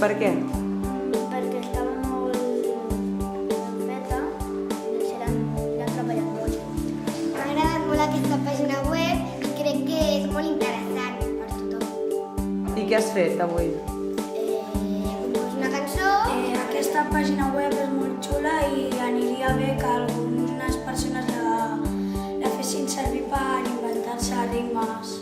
per què? Perquè estava molt feta i l'han treballat molt. M'ha agradat molt aquesta pàgina web i crec que és molt interessant per tothom. I què has fet avui? Compós una cançó. Aquesta pàgina web és molt xula i aniria bé que algunes persones la fessin servir per inventar-se rimes.